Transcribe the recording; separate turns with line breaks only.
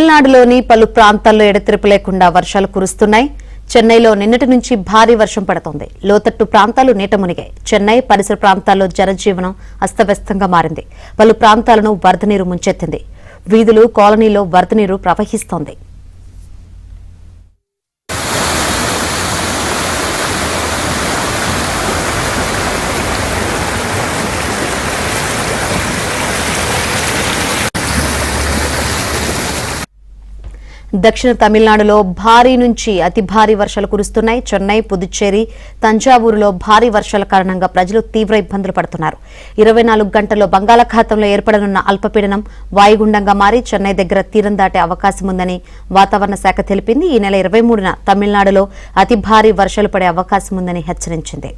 తమిళనాడులోని పలు ప్రాంతాల్లో ఎడతెరిపి లేకుండా వర్షాలు కురుస్తున్నాయి. చెన్నైలో నిన్నటి నుంచి భారీ వర్షం పడుతోంది. లోతట్టు ప్రాంతాలు నీట మునిగాయి. చెన్నై పరిసర ప్రాంతాల్లో జనజీవనం అస్తవ్యస్తంగా మారింది. పలు ప్రాంతాలను వరద నీరు ముంచెత్తింది. వీధులు, కాలనీలో వరద నీరు ప్రవహిస్తోంది. దక్షిణ తమిళనాడులో భారీ నుంచి అతి భారీ వర్షాలు కురుస్తున్నాయి. చెన్నై, పుదుచ్చేరి, తంజావూరులో భారీ వర్షాల కారణంగా ప్రజలు తీవ్ర ఇబ్బందులు పడుతున్నారు. 24 గంటల్లో బంగాళాఖాతంలో ఏర్పడనున్న అల్పపీడనం వాయుగుండంగా మారి చెన్నై దగ్గర తీరం దాటే అవకాశం ఉందని వాతావరణ శాఖ తెలిపింది. ఈ నెల 23న తమిళనాడులో అతి భారీ వర్షాలు పడే అవకాశం ఉందని హెచ్చరించింది.